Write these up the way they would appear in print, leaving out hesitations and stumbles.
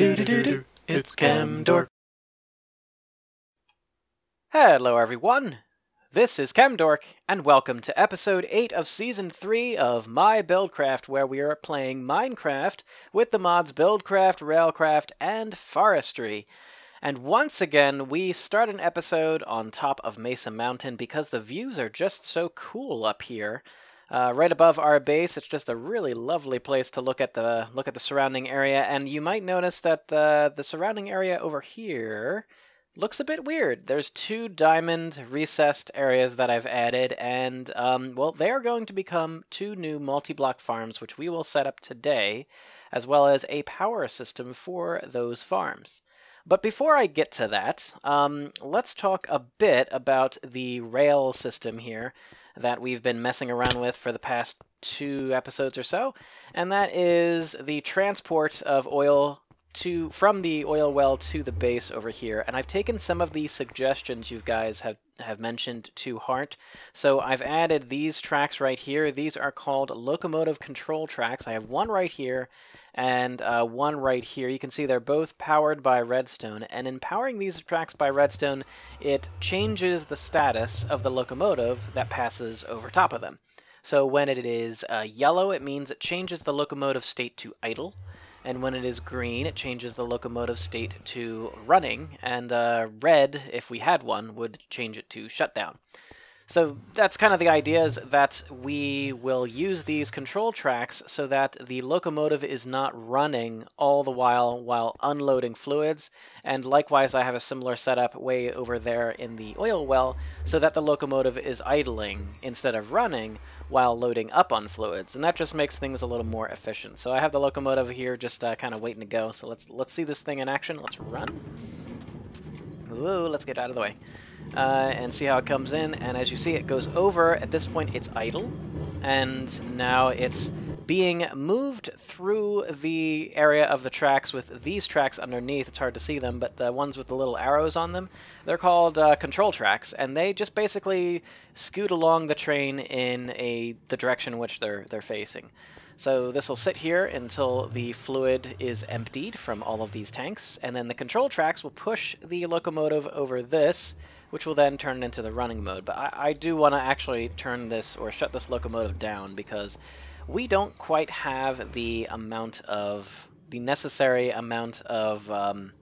Do-do-do-do, it's Camdork. Hello everyone, this is Camdork, and welcome to episode 8 of season 3 of My Buildcraft, where we are playing Minecraft with the mods Buildcraft, Railcraft, and Forestry. And once again, we start an episode on top of Mesa Mountain because the views are just so cool up here. Right above our base, it's just a really lovely place to look at the surrounding area, and you might notice that the surrounding area over here looks a bit weird. There's 2 diamond recessed areas that I've added, and well, they are going to become 2 new multi-block farms, which we will set up today, as well as a power system for those farms. But before I get to that, let's talk a bit about the rail system here that we've been messing around with for the past 2 episodes or so, and that is the transport of oil from the oil well to the base over here. And I've taken some of the suggestions you guys have mentioned to heart, so I've added these tracks right here. These are called locomotive control tracks. I have one right here and one right here. You can see they're both powered by redstone, and in powering these tracks by redstone, it changes the status of the locomotive that passes over top of them. So when it is yellow, it means it changes the locomotive state to idle, and when it is green, it changes the locomotive state to running, and red, if we had one, would change it to shutdown. So that's kind of the idea, is that we will use these control tracks so that the locomotive is not running all the while unloading fluids, and likewise I have a similar setup way over there in the oil well so that the locomotive is idling instead of running while loading up on fluids, and that just makes things a little more efficient. So I have the locomotive here just kind of waiting to go, so let's see this thing in action. Let's run. Ooh, let's get out of the way. And see how it comes in, and as you see, it goes over. At this point it's idle, and now it's being moved through the area of the tracks with these tracks underneath. It's hard to see them, but the ones with the little arrows on them, they're called control tracks, and they just basically scoot along the train in the direction in which they're facing. So this will sit here until the fluid is emptied from all of these tanks, and then the control tracks will push the locomotive over this, which will then turn it into the running mode. But I do want to actually turn this, or shut this locomotive down, because we don't quite have the necessary amount of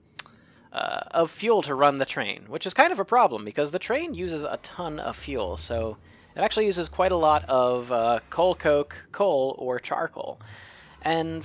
fuel to run the train, which is kind of a problem, because the train uses a ton of fuel. So it actually uses quite a lot of coal coke, coal, or charcoal. And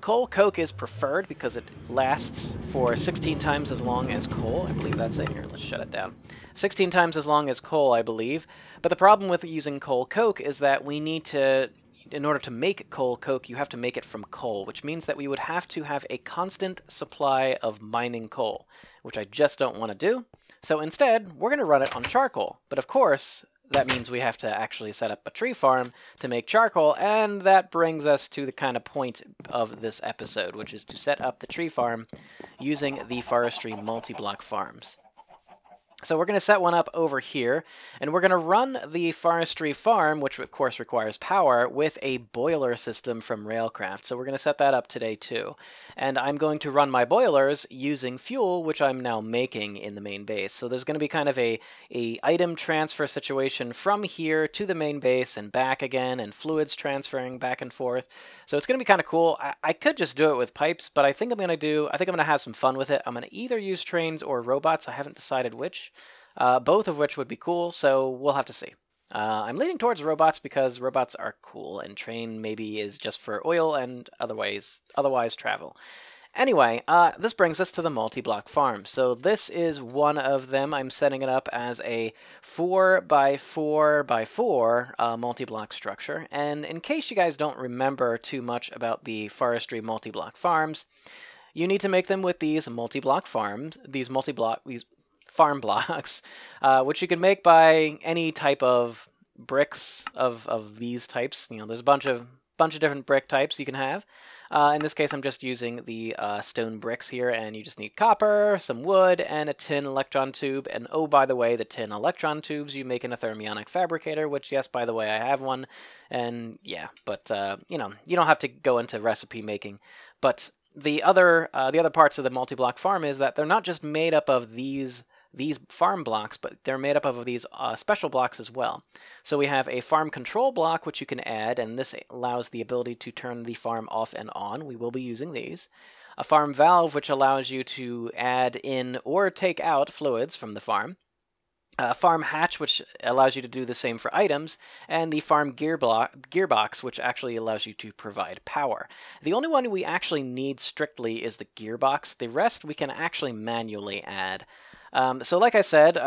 coal coke is preferred because it lasts for 16 times as long as coal. I believe that's it. Here, let's shut it down. 16 times as long as coal, I believe. But the problem with using coal coke is that we need to, in order to make coal coke, you have to make it from coal, which means that we would have to have a constant supply of mining coal, which I just don't want to do. So instead, we're going to run it on charcoal. But of course, that means we have to actually set up a tree farm to make charcoal, and that brings us to the kind of point of this episode, which is to set up the tree farm using the forestry multi-block farms. So we're going to set one up over here, and we're going to run the forestry farm, which of course requires power, with a boiler system from Railcraft. So we're going to set that up today too. And I'm going to run my boilers using fuel, which I'm now making in the main base. So there's going to be kind of a item transfer situation from here to the main base and back again, and fluids transferring back and forth. So it's going to be kind of cool. I could just do it with pipes, but I think I'm going to have some fun with it. I'm going to either use trains or robots. I haven't decided which. Both of which would be cool, so we'll have to see. I'm leaning towards robots because robots are cool, and train maybe is just for oil and otherwise travel. Anyway, this brings us to the multi-block farm. So this is one of them. I'm setting it up as a 4x4x4 multi-block structure. And in case you guys don't remember too much about the forestry multi-block farms, you need to make them with these multi-block farms, these farm blocks, which you can make by any type of bricks of these types. You know, there's a bunch of different brick types you can have. In this case, I'm just using the stone bricks here, and you just need copper, some wood, and a tin electron tube. And oh, by the way, the tin electron tubes you make in a thermionic fabricator, which, yes, by the way, I have one. And yeah, but you know, you don't have to go into recipe making. But the other parts of the multi-block farm is that they're not just made up of these farm blocks, but they're made up of these special blocks as well. So we have a farm control block, which you can add, and this allows the ability to turn the farm off and on. We will be using these. A farm valve, which allows you to add in or take out fluids from the farm. A farm hatch, which allows you to do the same for items, and the farm gearbox, which actually allows you to provide power. The only one we actually need strictly is the gearbox. The rest we can actually manually add. So like I said,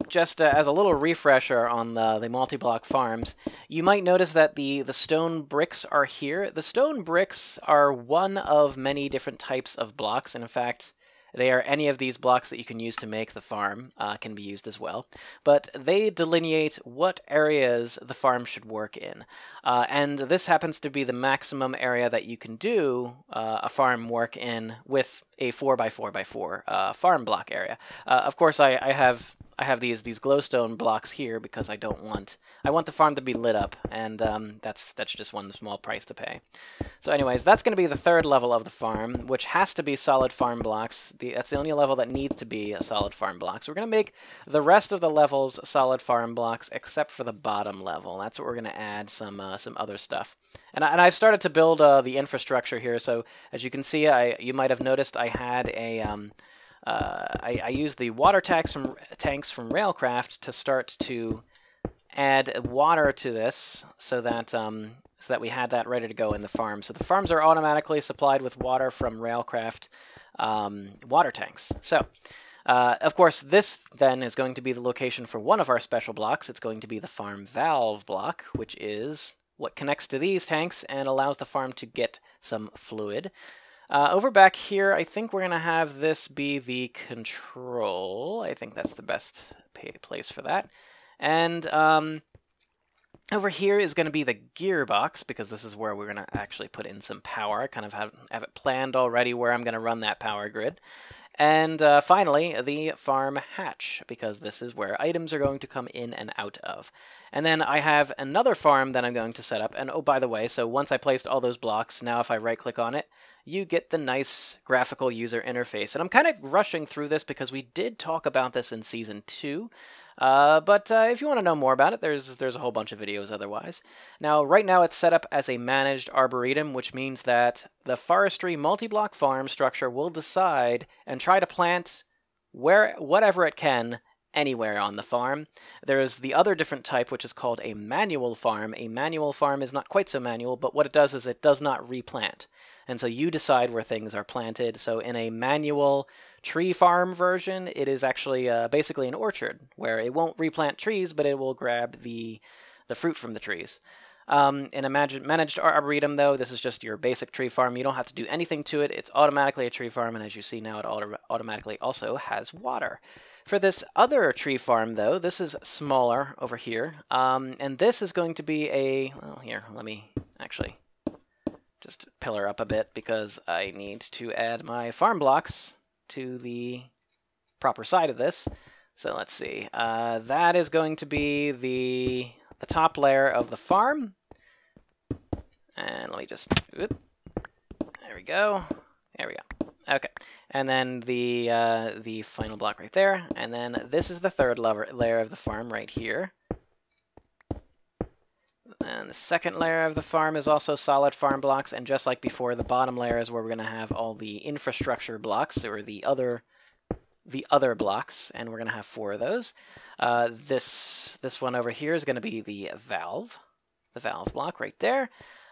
just as a little refresher on the multi-block farms, you might notice that the stone bricks are here. The stone bricks are one of many different types of blocks, and in fact, they are any of these blocks that you can use to make the farm can be used as well. But they delineate what areas the farm should work in. And this happens to be the maximum area that you can do a farm work in with a 4x4x4 farm block area. Of course, I have these glowstone blocks here because I want the farm to be lit up, and that's just one small price to pay. So anyways, that's going to be the third level of the farm, which has to be solid farm blocks. That's the only level that needs to be a solid farm block. So we're going to make the rest of the levels solid farm blocks, except for the bottom level. That's what we're going to add some other stuff. And I've started to build the infrastructure here. So as you can see, you might have noticed I had a I used the water tanks from Railcraft to start to add water to this, so that we had that ready to go in the farm. So the farms are automatically supplied with water from Railcraft water tanks. So, of course, this then is going to be the location for one of our special blocks. It's going to be the farm valve block, which is what connects to these tanks and allows the farm to get some fluid. Over back here, I think we're going to have this be the control. I think that's the best place for that. And over here is going to be the gearbox, because this is where we're going to actually put in some power. I kind of have it planned already where I'm going to run that power grid. And finally, the farm hatch, because this is where items are going to come in and out of. And then I have another farm that I'm going to set up. And oh, by the way, so once I placed all those blocks, now if I right-click on it, you get the nice graphical user interface. And I'm kind of rushing through this because we did talk about this in Season 2. But if you want to know more about it, there's a whole bunch of videos otherwise. Now, right now it's set up as a managed arboretum, which means that the forestry multi-block farm structure will decide and try to plant whatever it can anywhere on the farm. There's the other different type, which is called a manual farm. A manual farm is not quite so manual, but what it does is it does not replant. And so you decide where things are planted. So in a manual tree farm version, it is actually basically an orchard, where it won't replant trees, but it will grab the fruit from the trees. In a managed arboretum, though, this is just your basic tree farm. You don't have to do anything to it. It's automatically a tree farm, and as you see now, it automatically also has water. For this other tree farm, though, this is smaller over here, and this is going to be a... Well, here, let me actually just pillar up a bit, because I need to add my farm blocks to the proper side of this. So let's see. That is going to be the top layer of the farm. And let me just... Whoop, there we go. There we go. Okay. And then the final block right there. And then this is the third layer of the farm right here. And the second layer of the farm is also solid farm blocks, and just like before, the bottom layer is where we're going to have all the infrastructure blocks, or the other blocks, and we're going to have 4 of those. This one over here is going to be the valve block right there.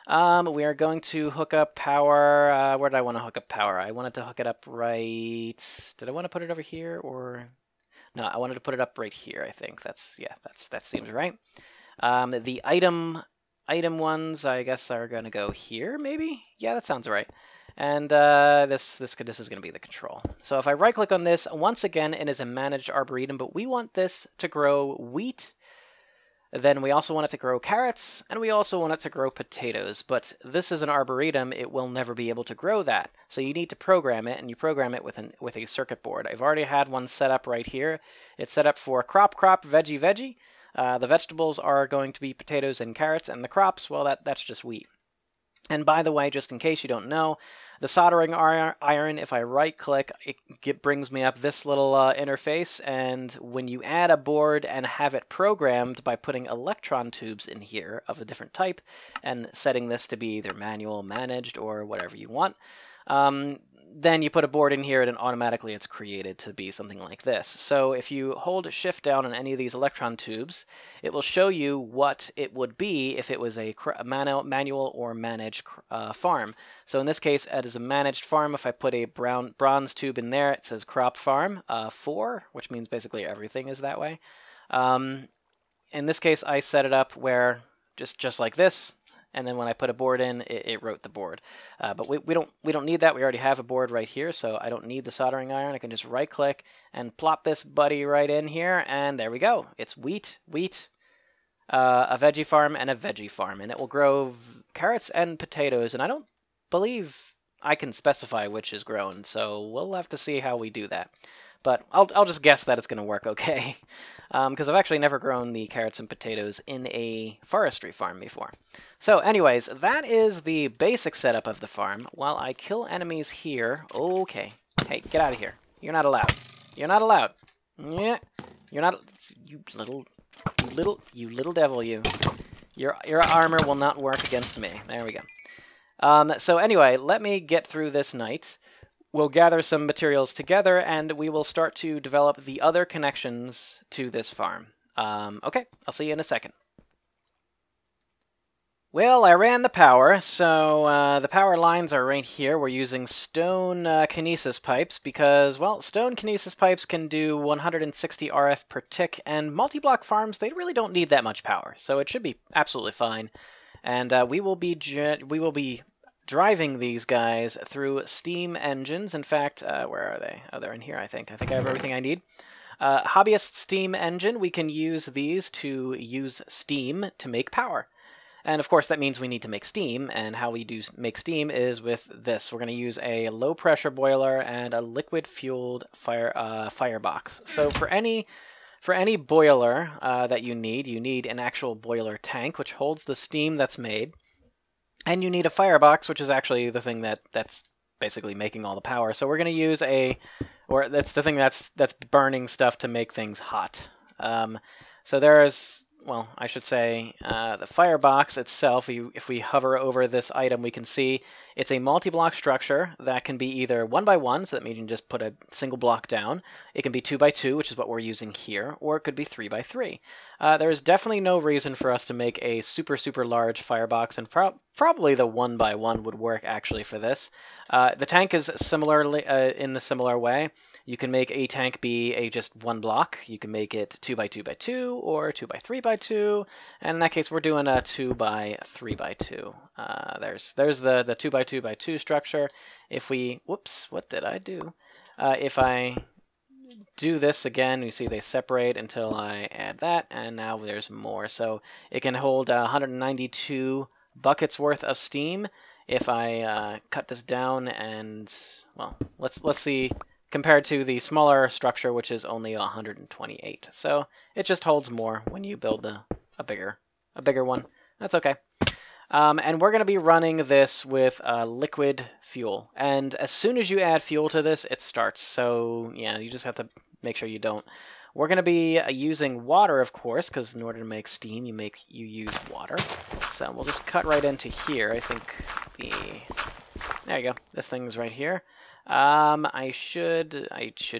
We are going to hook up power. Where did I want to hook up power? I wanted to hook it up right... Did I want to put it over here, or... No, I wanted to put it up right here, I think. That seems right. The item ones, I guess, are going to go here, maybe? Yeah, that sounds right. And this is going to be the control. So if I right-click on this, once again, it is a managed arboretum, but we want this to grow wheat. Then we also want it to grow carrots, and we also want it to grow potatoes. But this is an arboretum, it will never be able to grow that. So you need to program it, and you program it with a circuit board. I've already had one set up right here. It's set up for crop, veggie. The vegetables are going to be potatoes and carrots, and the crops, well, that's just wheat. And by the way, just in case you don't know, the soldering iron, if I right-click, it brings me up this little interface, and when you add a board and have it programmed by putting electron tubes in here of a different type, and setting this to be either manual, managed, or whatever you want, then you put a board in here and automatically it's created to be something like this. So if you hold shift down on any of these electron tubes, it will show you what it would be if it was a manual or managed farm. So in this case, it is a managed farm. If I put a bronze tube in there, it says crop farm 4, which means basically everything is that way. In this case, I set it up where just like this. And then when I put a board in, it wrote the board. But we don't need that. We already have a board right here, so I don't need the soldering iron. I can just right-click and plop this buddy right in here, and there we go. It's wheat, a veggie farm, and a veggie farm, and it will grow carrots and potatoes. And I don't believe I can specify which is grown, so we'll have to see how we do that. But I'll just guess that it's going to work okay, because I've actually never grown the carrots and potatoes in a forestry farm before. So anyways, that is the basic setup of the farm. While I kill enemies here, okay. Hey, get out of here. You're not allowed. You're not allowed. Yeah, you're not. You little devil, you. Your armor will not work against me. There we go. So anyway, let me get through this night. We'll gather some materials together, and we will start to develop the other connections to this farm. Okay, I'll see you in a second. Well, I ran the power, so the power lines are right here. We're using stone kinesis pipes because, well, stone kinesis pipes can do 160 RF per tick, and multi-block farms, they really don't need that much power, so it should be absolutely fine. And we will be driving these guys through steam engines. In fact, where are they? Oh, they're in here, I think. I think I have everything I need. Hobbyist steam engine, we can use these to use steam to make power. And of course, that means we need to make steam, and how we make steam is with this. We're going to use a low-pressure boiler and a liquid-fueled firebox. So for any boiler that you need an actual boiler tank, which holds the steam that's made. And you need a firebox, which is actually the thing that's basically making all the power. So we're going to use that's the thing that's burning stuff to make things hot. So there's, well, I should say, the firebox itself, if we hover over this item, we can see it's a multi-block structure that can be either 1 by 1, so that means you can just put a single block down. It can be 2 by 2, which is what we're using here, or it could be 3 by 3. There is definitely no reason for us to make a super large firebox, and probably the 1 by 1 would work actually for this. The tank is similarly in the similar way. You can make a tank be just 1 block. You can make it 2 by 2 by 2 or 2 by 3 by 2. And in that case, we're doing a 2 by 3 by 2. There's the 2 by 2 by 2 structure. If we, whoops, what did I do? If I do this again, you see they separate until I add that, and now there's more. So it can hold 192 buckets worth of steam. If I cut this down and, well, let's see, compared to the smaller structure, which is only 128. So it just holds more when you build a bigger one. That's okay. And we're going to be running this with liquid fuel. And as soon as you add fuel to this, it starts. So yeah, you just have to make sure you don't. We're going to be using water, of course, because in order to make steam, you use water. So we'll just cut right into here. I think there you go. This thing's right here. I should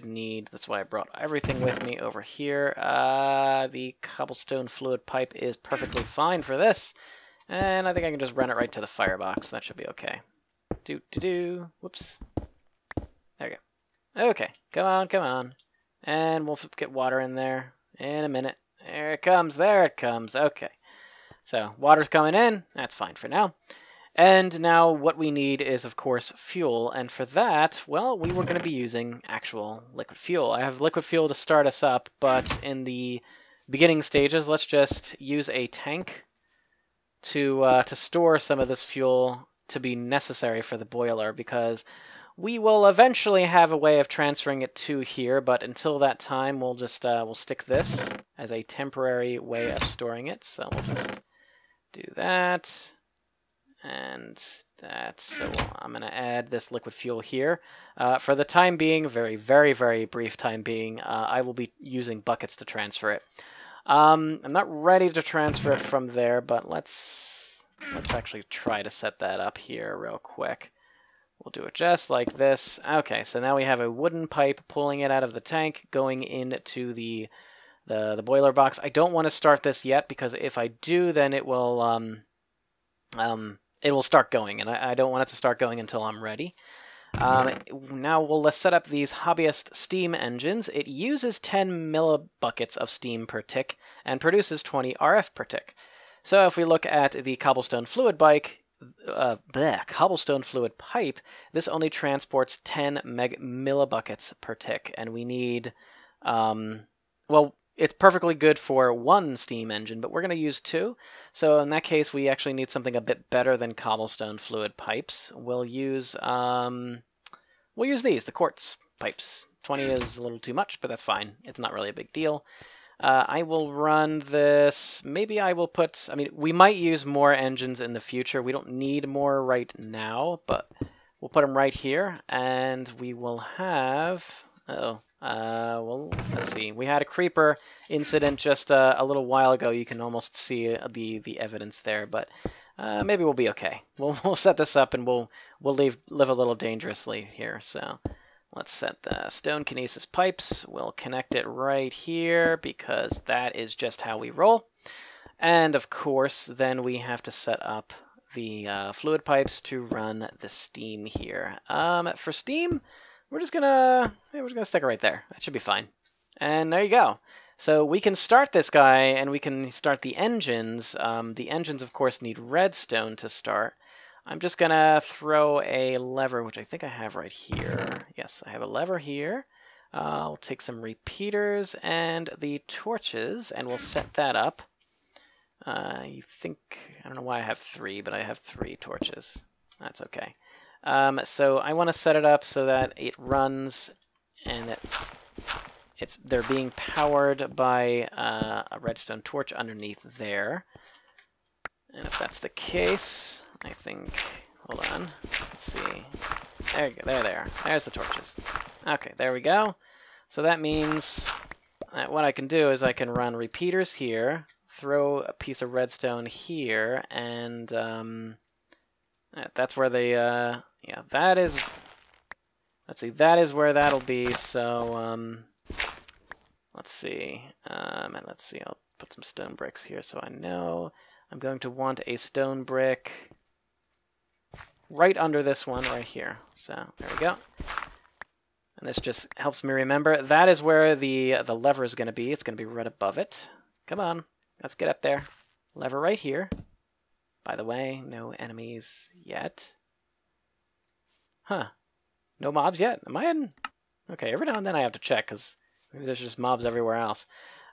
need, that's why I brought everything with me over here. The cobblestone fluid pipe is perfectly fine for this. And I think I can just run it right to the firebox. That should be okay. Whoops. There we go. Okay, come on. And we'll get water in there in a minute. There it comes. Okay. So water's coming in. That's fine for now. And now what we need is, of course, fuel. And for that, well, we were going to be using actual liquid fuel. I have liquid fuel to start us up, but in the beginning stages, let's just use a tank to store some of this fuel to be necessary for the boiler, because we will eventually have a way of transferring it to here, but until that time, we'll just we'll stick this as a temporary way of storing it. So we'll just do that. And that's, so I'm going to add this liquid fuel here. For the time being, very, very, very brief time being, I will be using buckets to transfer it. I'm not ready to transfer it from there, but let's actually try to set that up here real quick. We'll do it just like this. Okay, so now we have a wooden pipe pulling it out of the tank, going into the boiler box. I don't want to start this yet, because if I do, then it will start going, and I don't want it to start going until I'm ready. Now let's set up these hobbyist steam engines. It uses 10 millibuckets of steam per tick and produces 20 RF per tick. So if we look at the cobblestone fluid pipe, this only transports 10 millibuckets per tick, and we need, well, it's perfectly good for one steam engine, but we're going to use 2. So in that case, we actually need something a bit better than cobblestone fluid pipes. We'll use these, the quartz pipes. 20 is a little too much, but that's fine. It's not really a big deal. I will run this. Maybe I will put, I mean, we might use more engines in the future. We don't need more right now, but we'll put them right here, and we will have, well, let's see. We had a creeper incident just a little while ago. You can almost see the evidence there, but maybe we'll be okay. We'll set this up, and we'll live a little dangerously here. So let's set the stone kinesis pipes. We'll connect it right here, because that is just how we roll. And of course, then we have to set up the fluid pipes to run the steam here. For steam, we're just gonna stick it right there. That should be fine. And there you go. So we can start this guy, and we can start the engines. The engines, of course, need redstone to start. I'm just gonna throw a lever, which I think I have right here. Yes, I have a lever here. I'll take some repeaters and the torches, and we'll set that up. I don't know why I have 3, but I have 3 torches. That's okay. So I want to set it up so that it runs, and they're being powered by a redstone torch underneath there. And if that's the case, I think, hold on, let's see. There you go, there they are. There's the torches. Okay, there we go. So that means that what I can do is I can run repeaters here, throw a piece of redstone here, and that's where they, yeah, that is, let's see, that is where that'll be. So, let's see, and let's see, I'll put some stone bricks here so I know. I'm going to want a stone brick right under this one right here. So there we go. And this just helps me remember. That is where the lever is going to be. It's going to be right above it. Come on, let's get up there. Lever right here. By the way, no enemies yet. Huh. No mobs yet? Am I in? Okay, every now and then I have to check, because maybe there's just mobs everywhere else.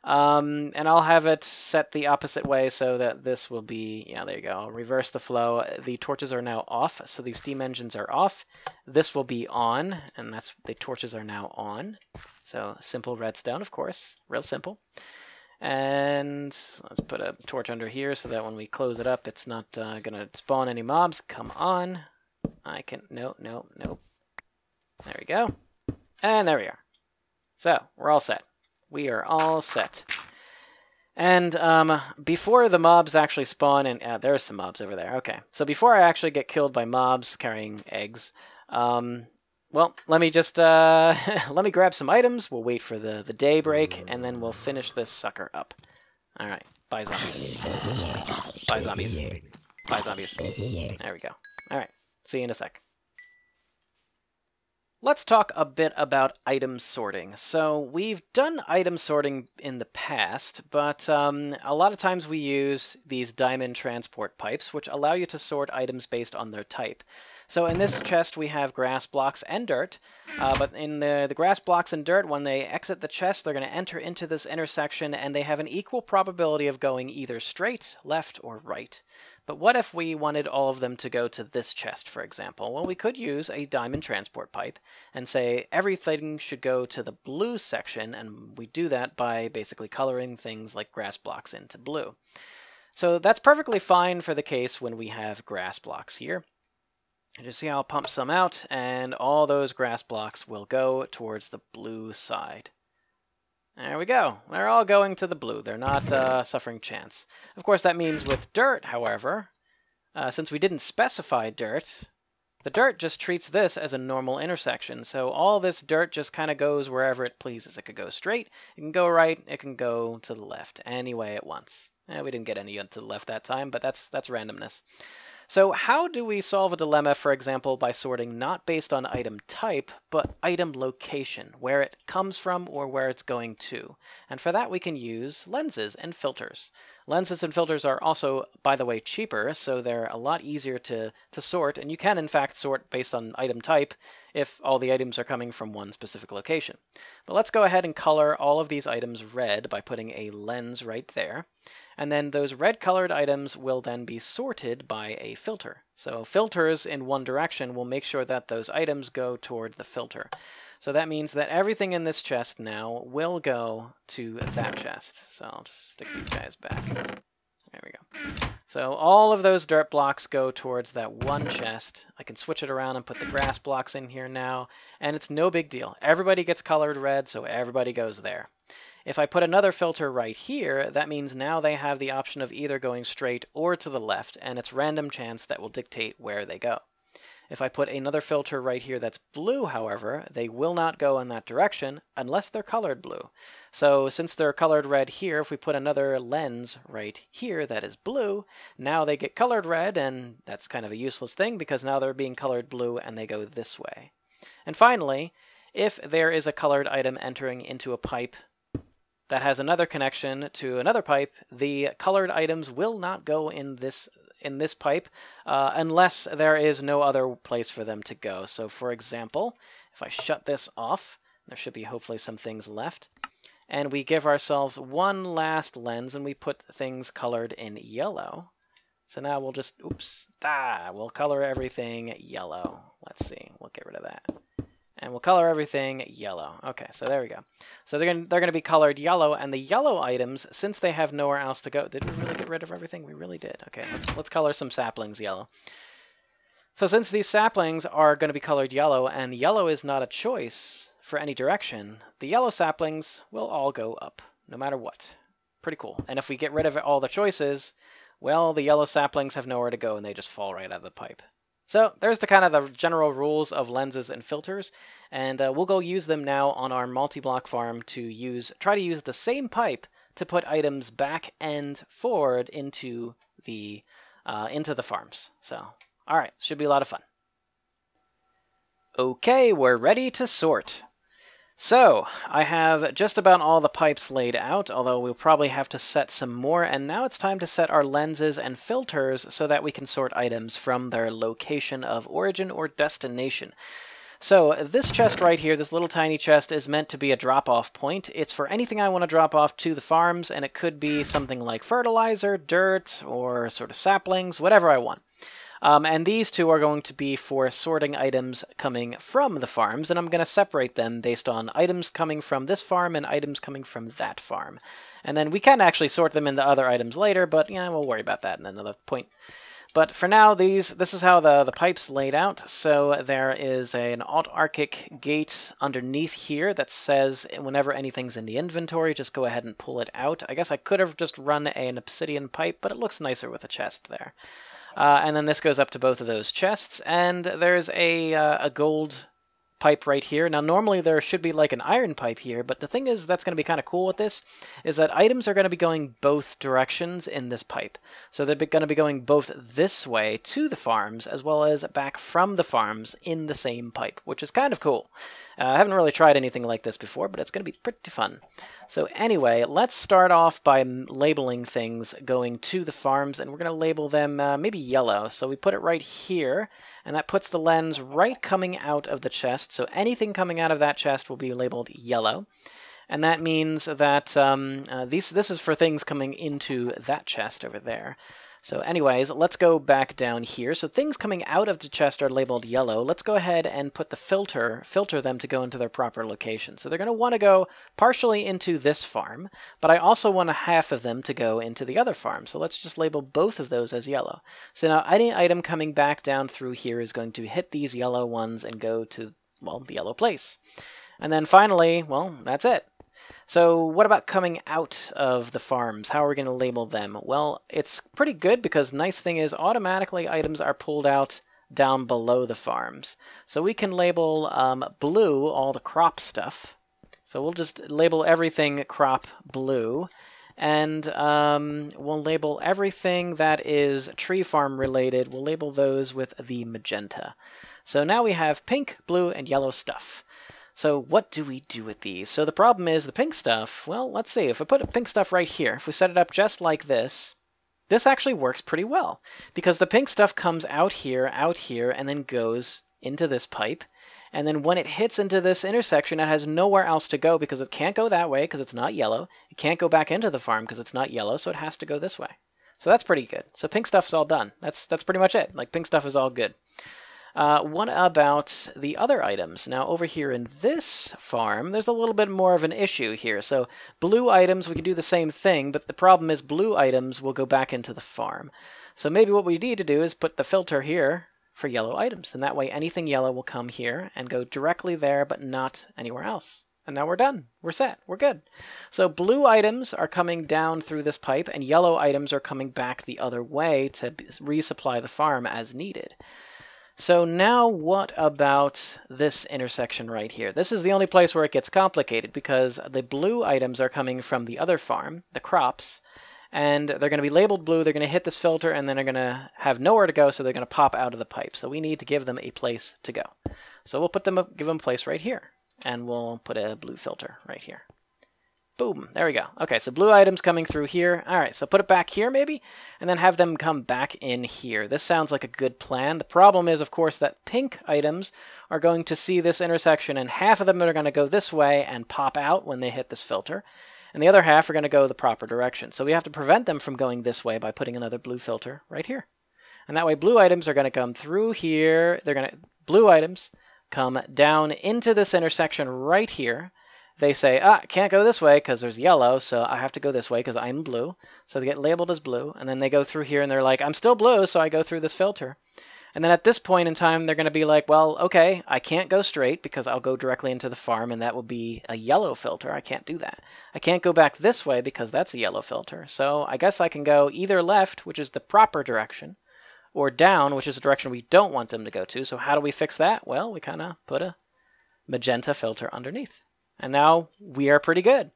And I'll have it set the opposite way so that this will be, yeah, there you go. I'll reverse the flow. The torches are now off, so the steam engines are off. This will be on, and that's, the torches are now on. So simple redstone, of course, real simple. And let's put a torch under here so that when we close it up, it's not gonna spawn any mobs. Come on. I can, no. There we go. And there we are. So, we're all set. We are all set. And before the mobs actually spawn, and there's some mobs over there. Okay, so before I actually get killed by mobs carrying eggs, well, let me just let me grab some items. We'll wait for the daybreak, and then we'll finish this sucker up. All right, bye zombies. Bye zombies. Bye zombies. There we go. All right, see you in a sec. Let's talk a bit about item sorting. So we've done item sorting in the past, but a lot of times we use these diamond transport pipes, which allow you to sort items based on their type. So in this chest we have grass blocks and dirt, but in the grass blocks and dirt, when they exit the chest, they're going to enter into this intersection, and they have an equal probability of going either straight, left, or right. But what if we wanted all of them to go to this chest, for example? Well, we could use a diamond transport pipe and say everything should go to the blue section, and we do that by basically coloring things like grass blocks into blue. So that's perfectly fine for the case when we have grass blocks here. And you see how I'll pump some out, and all those grass blocks will go towards the blue side. There we go. They're all going to the blue. They're not suffering chance. Of course, that means with dirt, however, since we didn't specify dirt, the dirt just treats this as a normal intersection. So all this dirt just kind of goes wherever it pleases. It could go straight, it can go right, it can go to the left, any way it wants. We didn't get any to the left that time, but that's randomness. So how do we solve a dilemma, for example, by sorting not based on item type, but item location, where it comes from or where it's going to? And for that we can use lenses and filters. Lenses and filters are also, by the way, cheaper, so they're a lot easier to sort, and you can in fact sort based on item type if all the items are coming from one specific location. But let's go ahead and color all of these items red by putting a lens right there. And then those red colored items will then be sorted by a filter. So filters in one direction will make sure that those items go toward the filter. So that means that everything in this chest now will go to that chest. So I'll just stick these guys back. There we go. So all of those dirt blocks go towards that one chest. I can switch it around and put the grass blocks in here now, and it's no big deal. Everybody gets colored red, so everybody goes there. If I put another filter right here, that means now they have the option of either going straight or to the left, and it's random chance that will dictate where they go. If I put another filter right here that's blue, however, they will not go in that direction unless they're colored blue. So since they're colored red here, if we put another lens right here that is blue, now they get colored red, and that's kind of a useless thing because now they're being colored blue and they go this way. And finally, if there is a colored item entering into a pipe that has another connection to another pipe, the colored items will not go in this pipe unless there is no other place for them to go. So for example, if I shut this off, there should be hopefully some things left, and we give ourselves one last lens and we put things colored in yellow. So now we'll just, we'll color everything yellow. Let's see, we'll get rid of that. And we'll color everything yellow. Okay, so there we go. So they're gonna be colored yellow, and the yellow items, since they have nowhere else to go, did we really get rid of everything? We really did. Okay, let's color some saplings yellow. So since these saplings are going to be colored yellow, and yellow is not a choice for any direction, the yellow saplings will all go up, no matter what. Pretty cool. And if we get rid of all the choices, well, the yellow saplings have nowhere to go, and they just fall right out of the pipe. So there's the kind of the general rules of lenses and filters, and we'll go use them now on our multi-block farm to try to use the same pipe to put items back and forward into the farms. So, all right, should be a lot of fun. Okay, we're ready to sort. So, I have just about all the pipes laid out, although we'll probably have to set some more, and now it's time to set our lenses and filters so that we can sort items from their location of origin or destination. So, this chest right here, this little tiny chest, is meant to be a drop-off point. It's for anything I want to drop off to the farms, and it could be something like fertilizer, dirt, or sort of saplings, whatever I want. And these two are going to be for sorting items coming from the farms, and I'm going to separate them based on items coming from this farm and items coming from that farm. And then we can actually sort them into other items later, but we'll worry about that in another point. But for now, this is how the pipe's laid out. So there is an autarchic gate underneath here that says whenever anything's in the inventory, just go ahead and pull it out. I guess I could have just run an obsidian pipe, but it looks nicer with a chest there. And then this goes up to both of those chests, and there's a gold pipe right here. Now, normally there should be like an iron pipe here, but the thing is that's going to be kind of cool with this, is that items are going to be going both directions in this pipe. So they're going to be going both this way to the farms, as well as back from the farms in the same pipe, which is kind of cool. I haven't really tried anything like this before, but it's going to be pretty fun. So anyway, let's start off by labeling things going to the farms, and we're going to label them maybe yellow. So we put it right here, and that puts the lens right coming out of the chest. So anything coming out of that chest will be labeled yellow. And that means that this is for things coming into that chest over there. So anyways, let's go back down here. So things coming out of the chest are labeled yellow. Let's go ahead and put the filter them to go into their proper location. So they're going to want to go partially into this farm, but I also want half of them to go into the other farm. So let's just label both of those as yellow. So now any item coming back down through here is going to hit these yellow ones and go to, well, the yellow place. And then finally, well, that's it. So what about coming out of the farms? How are we going to label them? Well, it's pretty good because nice thing is automatically items are pulled out down below the farms. So we can label blue all the crop stuff. So we'll just label everything crop blue. And we'll label everything that is tree farm related. We'll label those with the magenta. So now we have pink, blue, and yellow stuff. So what do we do with these? So the problem is the pink stuff, well, let's see. If I put pink stuff right here, if we set it up just like this, this actually works pretty well. Because the pink stuff comes out here, and then goes into this pipe. And then when it hits into this intersection, it has nowhere else to go because it can't go that way because it's not yellow. It can't go back into the farm because it's not yellow, so it has to go this way. So that's pretty good. So pink stuff's all done. That's pretty much it. Like, pink stuff is all good. What about the other items? Now over here in this farm, there's a little bit more of an issue here. So blue items, we can do the same thing, but the problem is blue items will go back into the farm. So maybe what we need to do is put the filter here for yellow items, and that way anything yellow will come here and go directly there, but not anywhere else. And now we're done. We're set. We're good. So blue items are coming down through this pipe, and yellow items are coming back the other way to resupply the farm as needed. So now what about this intersection right here? This is the only place where it gets complicated because the blue items are coming from the other farm, the crops, and they're going to be labeled blue, they're going to hit this filter, and then they're going to have nowhere to go, so they're going to pop out of the pipe. So we need to give them a place to go. So we'll give them a place right here, and we'll put a blue filter right here. Boom, there we go. Okay, so blue items coming through here. All right, so put it back here maybe, and then have them come back in here. This sounds like a good plan. The problem is, of course, that pink items are going to see this intersection, and half of them are going to go this way and pop out when they hit this filter, and the other half are going to go the proper direction. So we have to prevent them from going this way by putting another blue filter right here. And that way blue items are going to come through here. Blue items come down into this intersection right here. They say, can't go this way because there's yellow, so I have to go this way because I'm blue. So they get labeled as blue, and then they go through here and they're like, I'm still blue, so I go through this filter. And then at this point in time, they're going to be like, well, okay, I can't go straight because I'll go directly into the farm, and that will be a yellow filter. I can't do that. I can't go back this way because that's a yellow filter. So I guess I can go either left, which is the proper direction, or down, which is the direction we don't want them to go to. So how do we fix that? Well, we kind of put a magenta filter underneath. And now we are pretty good.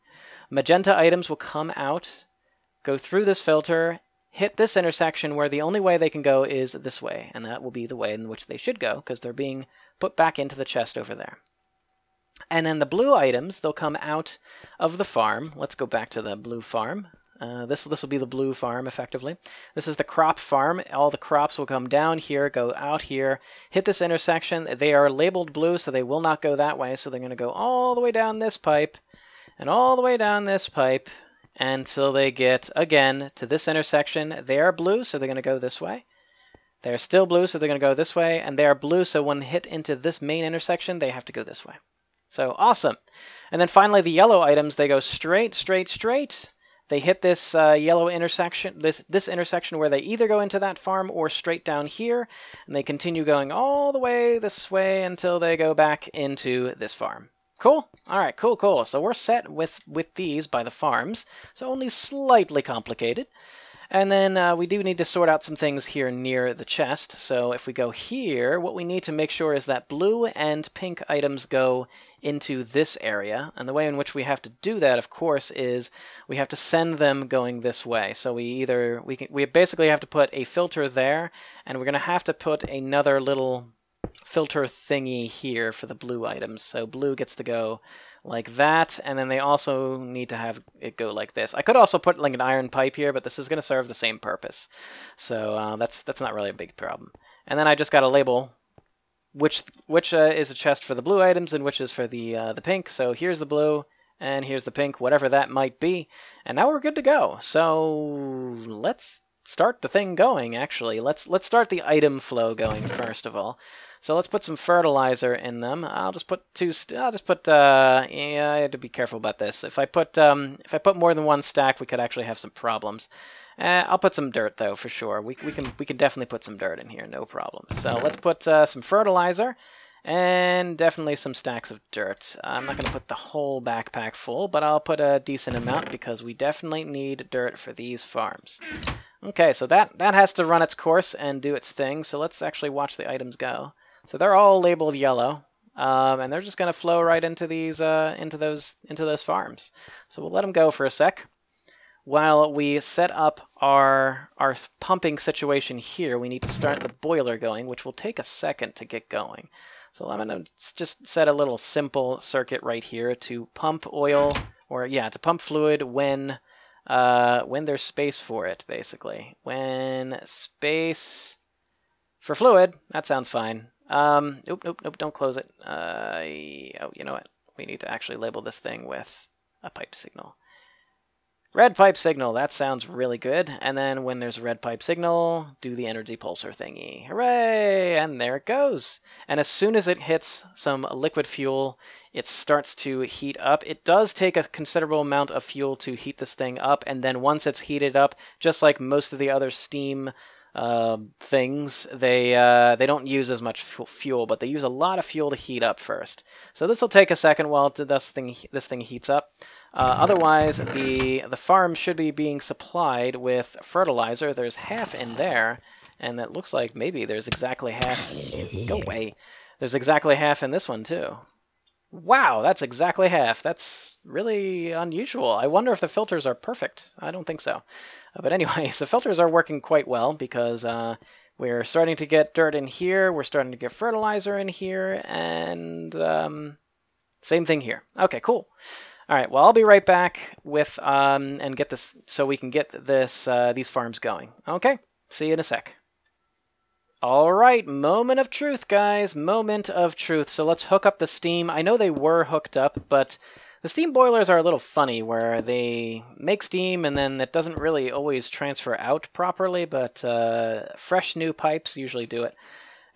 Magenta items will come out, go through this filter, hit this intersection where the only way they can go is this way. And that will be the way in which they should go because they're being put back into the chest over there. And then the blue items, they'll come out of the farm. Let's go back to the blue farm. This will be the blue farm, effectively. This is the crop farm. All the crops will come down here, go out here, hit this intersection. They are labeled blue, so they will not go that way. So they're going to go all the way down this pipe and all the way down this pipe until they get, again, to this intersection. They are blue, so they're going to go this way. They're still blue, so they're going to go this way. And they are blue, so when hit into this main intersection, they have to go this way. So awesome. And then finally, the yellow items, they go straight, straight, straight. They hit this yellow intersection, this intersection where they either go into that farm or straight down here, and they continue going all the way this way until they go back into this farm. Cool? All right, cool, cool. So we're set with these by the farms, so only slightly complicated. And then we do need to sort out some things here near the chest. So if we go here, what we need to make sure is that blue and pink items go into this area. And the way in which we have to do that, of course, is we have to send them going this way. So we basically have to put a filter there, and we're going to have to put another little filter thingy here for the blue items. So blue gets to go like that, and then they also need to have it go like this. I could also put like an iron pipe here, but this is going to serve the same purpose. So that's not really a big problem. And then I just got to label which is a chest for the blue items and which is for the pink. So here's the blue and here's the pink, whatever that might be. And now we're good to go. So let's start the thing going, actually. Let's start the item flow going first of all. So let's put some fertilizer in them. I'll just put yeah, I have to be careful about this. If I put more than one stack, we could actually have some problems. I'll put some dirt though, for sure. We can definitely put some dirt in here, no problem. So let's put some fertilizer and definitely some stacks of dirt. I'm not going to put the whole backpack full, but I'll put a decent amount because we definitely need dirt for these farms. Okay, so that has to run its course and do its thing. So let's actually watch the items go. So they're all labeled yellow, and they're just going to flow right into these into those farms. So we'll let them go for a sec. While we set up our pumping situation here, we need to start the boiler going, which will take a second to get going. So I'm going to just set a little simple circuit right here to pump oil, or yeah, to pump fluid when there's space for it, basically. When space for fluid, that sounds fine. Nope, don't close it. Oh, you know what? We need to actually label this thing with a pipe signal. Red pipe signal, that sounds really good. And then when there's a red pipe signal, do the energy pulsar thingy. Hooray! And there it goes. And as soon as it hits some liquid fuel, it starts to heat up. It does take a considerable amount of fuel to heat this thing up, and then once it's heated up, just like most of the other steam things, they don't use as much fuel, but they use a lot of fuel to heat up first. So this will take a second while this thing heats up. Otherwise, the farm should be being supplied with fertilizer. There's half in there, and it looks like maybe there's exactly half. Go away. There's exactly half in this one too. Wow, that's exactly half. That's really unusual. I wonder if the filters are perfect. I don't think so. But anyways, the filters are working quite well because we're starting to get dirt in here, we're starting to get fertilizer in here, and same thing here. Okay, cool. All right, well, I'll be right back with and get this so we can get this these farms going. Okay, see you in a sec. All right, moment of truth, guys. Moment of truth. So let's hook up the steam. I know they were hooked up, but the steam boilers are a little funny where they make steam and then it doesn't really always transfer out properly, but fresh new pipes usually do it.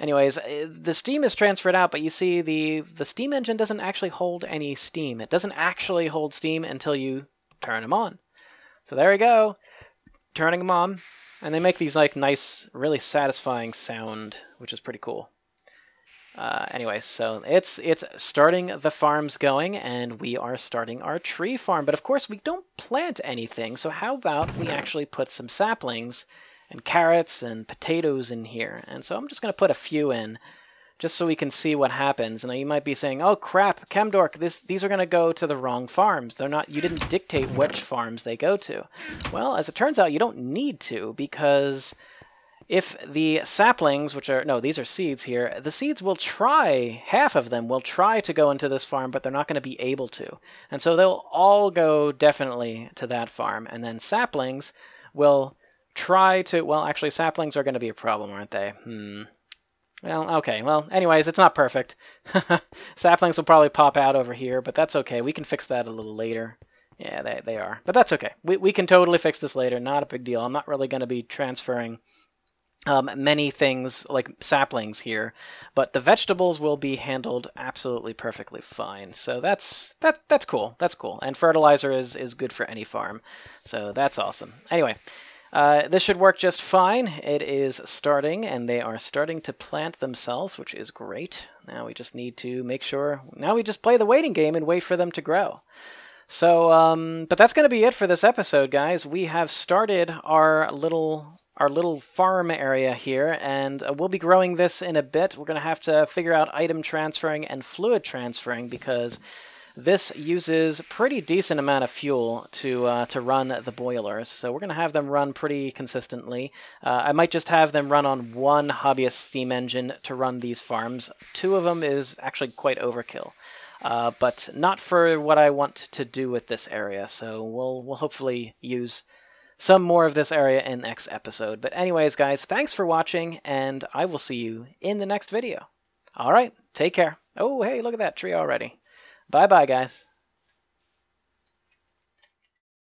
Anyways, the steam is transferred out, but you see the steam engine doesn't actually hold any steam. It doesn't actually hold steam until you turn them on. So there we go, turning them on. And they make these like nice, really satisfying sound, which is pretty cool. Anyways, so it's starting the farms going, and we are starting our tree farm. But of course, we don't plant anything, so how about we actually put some saplings and carrots and potatoes in here? And so I'm just going to put a few in, just so we can see what happens. Now you might be saying, oh crap, Chemdork, these are going to go to the wrong farms. They're not, you didn't dictate which farms they go to. Well, as it turns out, you don't need to, because if the saplings, which are, no, these are seeds here, the seeds will try, half of them will try to go into this farm, but they're not going to be able to. And so they'll all go definitely to that farm. And then saplings will try to, well, actually saplings are going to be a problem, aren't they? Well, okay. Well, anyways, it's not perfect. Saplings will probably pop out over here, but that's okay. We can fix that a little later. Yeah, they are. But that's okay. We can totally fix this later. Not a big deal. I'm not really going to be transferring many things like saplings here, but the vegetables will be handled absolutely perfectly fine. So that's cool. That's cool. And fertilizer is good for any farm. So that's awesome. Anyway, this should work just fine. It is starting, and they are starting to plant themselves, which is great. Now we just need to make sure, now we just play the waiting game and wait for them to grow. So, but that's going to be it for this episode, guys. We have started our little farm area here, and we'll be growing this in a bit. We're going to have to figure out item transferring and fluid transferring, because this uses a pretty decent amount of fuel to run the boilers, so we're going to have them run pretty consistently. I might just have them run on one hobbyist steam engine to run these farms. 2 of them is actually quite overkill, but not for what I want to do with this area, so we'll hopefully use some more of this area in the next episode. But anyways, guys, thanks for watching, and I will see you in the next video. All right, take care. Oh, hey, look at that tree already. Bye-bye, guys.